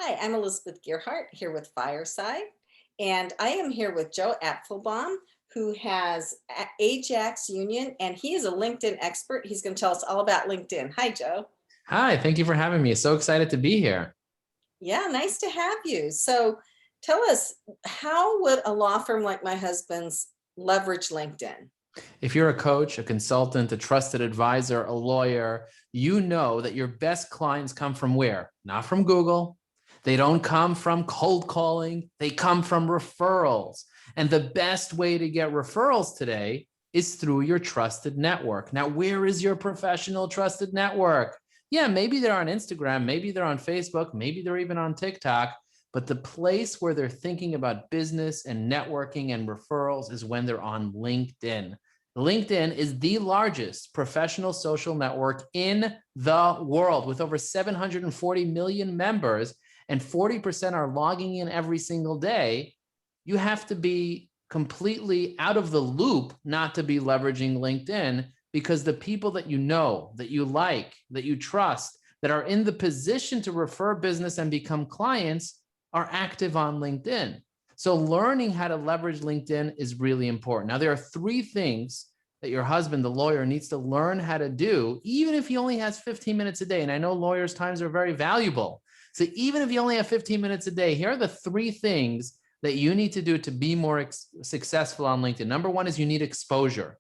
Hi, I'm Elizabeth Gearhart here with Fireside, and I am here with Joe Apfelbaum, who has Ajax Union, and he is a LinkedIn expert. He's going to tell us all about LinkedIn. Hi, Joe. Hi, thank you for having me. So excited to be here. Yeah, nice to have you. So, tell us, how would a law firm like my husband's leverage LinkedIn? If you're a coach, a consultant, a trusted advisor, a lawyer, you know that your best clients come from where? Not from Google. They don't come from cold calling. They come from referrals. And the best way to get referrals today is through your trusted network. Now, where is your professional trusted network? Yeah, maybe they're on Instagram, maybe they're on Facebook, maybe they're even on TikTok. But the place where they're thinking about business and networking and referrals is when they're on LinkedIn. LinkedIn is the largest professional social network in the world with over 740 million members, and 40% are logging in every single day. You have to be completely out of the loop not to be leveraging LinkedIn, because the people that you know, that you like, that you trust, that are in the position to refer business and become clients are active on LinkedIn. So learning how to leverage LinkedIn is really important. Now, there are three things that your husband, the lawyer, needs to learn how to do, even if he only has 15 minutes a day. And I know lawyers' times are very valuable. So even if you only have 15 minutes a day, here are the three things that you need to do to be more successful on LinkedIn. Number one is you need exposure.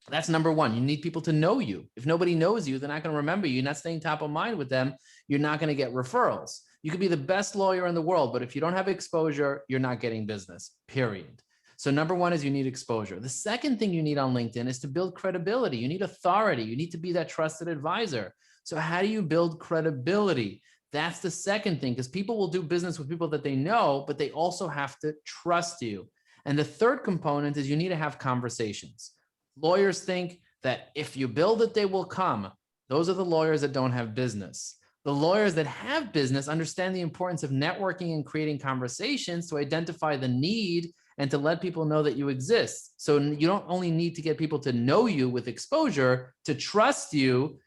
That's number one. You need people to know you. If nobody knows you, they're not going to remember you. You're not staying top of mind with them. You're not going to get referrals. You could be the best lawyer in the world, but if you don't have exposure, you're not getting business, period. So number one is you need exposure. The second thing you need on LinkedIn is to build credibility. You need authority. You need to be that trusted advisor. So how do you build credibility? That's the second thing, because people will do business with people that they know, but they also have to trust you. And the third component is you need to have conversations. Lawyers think that if you build it, they will come. Those are the lawyers that don't have business. The lawyers that have business understand the importance of networking and creating conversations to identify the need and to let people know that you exist. So you don't only need to get people to know you with exposure, to trust you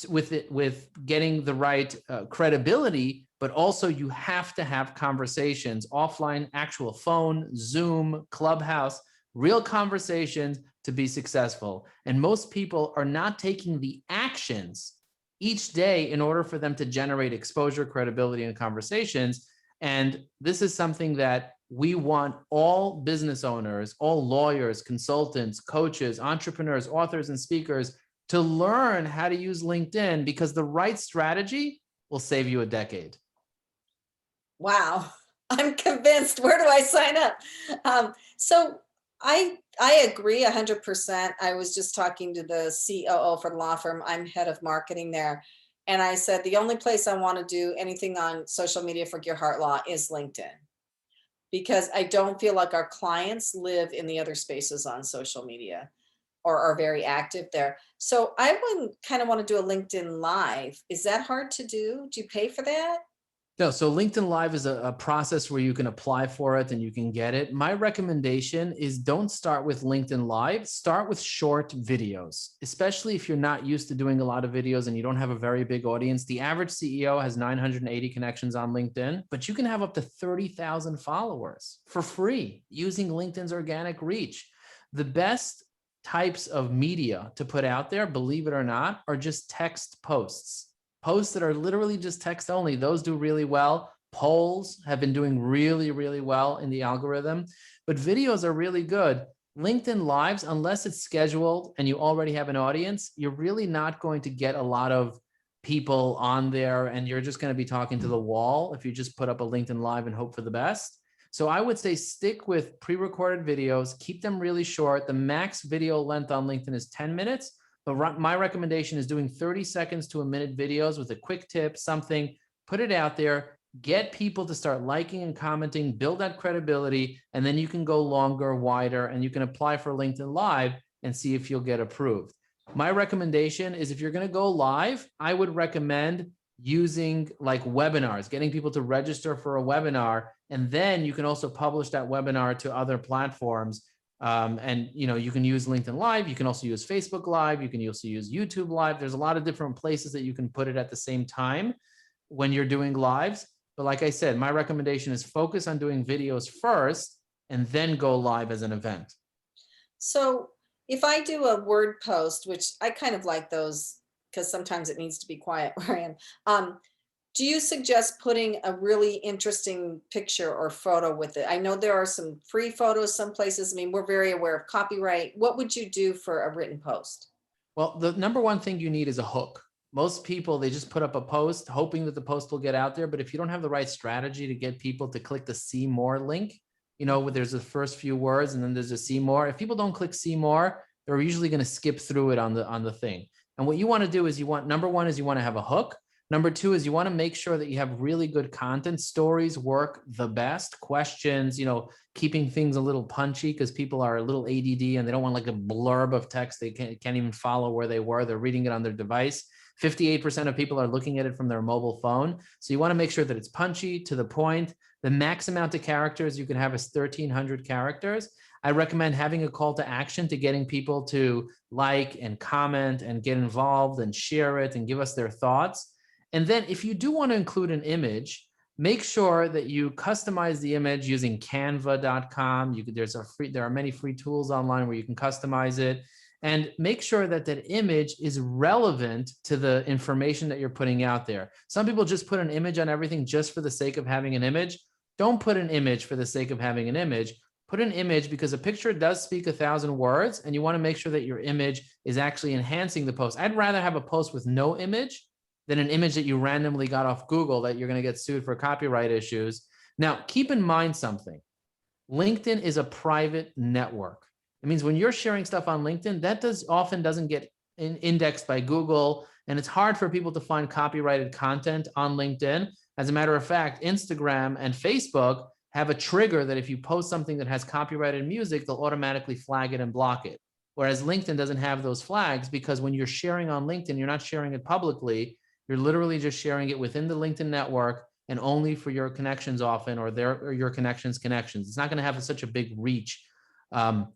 with getting the right credibility, but also you have to have conversations offline, actual phone, Zoom, Clubhouse, real conversations to be successful. And most people are not taking the actions each day in order for them to generate exposure, credibility, and conversations. And this is something that we want all business owners, all lawyers, consultants, coaches, entrepreneurs, authors, and speakers to learn how to use LinkedIn, because the right strategy will save you a decade. Wow, I'm convinced. Where do I sign up? So I agree 100%. I was just talking to the COO for the law firm. I'm head of marketing there. And I said, the only place I want to do anything on social media for Gearhart Law is LinkedIn, because I don't feel like our clients live in the other spaces on social media or are very active there. So I would kind of want to do a LinkedIn Live. Is that hard to do? Do you pay for that? No, so LinkedIn Live is a process where you can apply for it and you can get it. My recommendation is don't start with LinkedIn Live. Start with short videos, especially if you're not used to doing a lot of videos and you don't have a very big audience. The average CEO has 980 connections on LinkedIn, but you can have up to 30,000 followers for free using LinkedIn's organic reach. The best types of media to put out there, believe it or not, are just text posts. Posts that are literally just text only, those do really well. Polls have been doing really, really well in the algorithm, but videos are really good. LinkedIn Lives, unless it's scheduled and you already have an audience, you're really not going to get a lot of people on there, and you're just going to be talking to the wall if you just put up a LinkedIn Live and hope for the best. So I would say stick with pre-recorded videos, keep them really short. The max video length on LinkedIn is 10 minutes. But my recommendation is doing 30 seconds to a minute videos with a quick tip, something, put it out there, get people to start liking and commenting, build that credibility, and then you can go longer, wider, and you can apply for LinkedIn Live and see if you'll get approved. My recommendation is if you're going to go live, I would recommend using like webinars, getting people to register for a webinar, and then you can also publish that webinar to other platforms. And you can use LinkedIn Live. You can also use Facebook Live. You can also use YouTube Live. There's a lot of different places that you can put it at the same time when you're doing lives. But like I said, my recommendation is focus on doing videos first and then go live as an event. So if I do a word post, which I kind of like those because sometimes it needs to be quiet where I am. Do you suggest putting a really interesting picture or photo with it? I know there are some free photos some places. I mean, we're very aware of copyright. What would you do for a written post? Well, the number one thing you need is a hook. Most people, they just put up a post hoping that the post will get out there. But if you don't have the right strategy to get people to click the see more link, where there's the first few words and then there's a see more. If people don't click see more, they're usually going to skip through it on the thing. And what you want to do is number one is you want to have a hook. Number two is you want to make sure that you have really good content. Stories work the best. Questions, keeping things a little punchy because people are a little ADD and they don't want like a blurb of text. They can't even follow where they were. They're reading it on their device. 58% of people are looking at it from their mobile phone. So you want to make sure that it's punchy, to the point. The max amount of characters you can have is 1,300 characters. I recommend having a call to action to getting people to like and comment and get involved and share it and give us their thoughts. And then if you do want to include an image, make sure that you customize the image using canva.com. There are many free tools online where you can customize it, and make sure that that image is relevant to the information that you're putting out there. Some people just put an image on everything just for the sake of having an image. Don't put an image for the sake of having an image. Put an image because a picture does speak 1,000 words, and you want to make sure that your image is actually enhancing the post. I'd rather have a post with no image than an image that you randomly got off Google that you're going to get sued for copyright issues. Now, keep in mind something. LinkedIn is a private network. It means when you're sharing stuff on LinkedIn, that often doesn't get indexed by Google, and it's hard for people to find copyrighted content on LinkedIn. As a matter of fact, Instagram and Facebook have a trigger that if you post something that has copyrighted music, they'll automatically flag it and block it. Whereas LinkedIn doesn't have those flags, because when you're sharing on LinkedIn, you're not sharing it publicly. You're literally just sharing it within the LinkedIn network and only for your connections often, or your connections. It's not going to have such a big reach to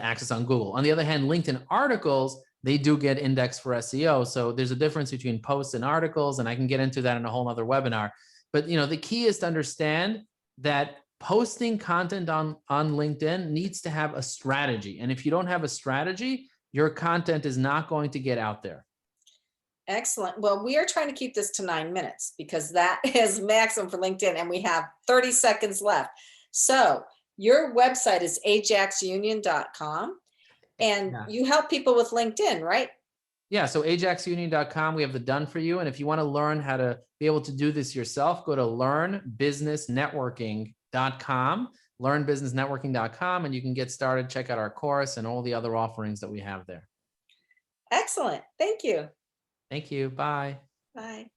access on Google. On the other hand, LinkedIn articles, they do get indexed for SEO. So there's a difference between posts and articles, and I can get into that in a whole other webinar. But the key is to understand that posting content on LinkedIn needs to have a strategy. And if you don't have a strategy, your content is not going to get out there. Excellent. Well, we are trying to keep this to 9 minutes because that is maximum for LinkedIn, and we have 30 seconds left. So your website is ajaxunion.com, and you help people with LinkedIn, right? Yeah, so ajaxunion.com, we have the done for you. And if you want to learn how to be able to do this yourself, go to learnbusinessnetworking.com, learnbusinessnetworking.com, and you can get started. Check out our course and all the other offerings that we have there. Excellent. Thank you. Thank you. Bye. Bye.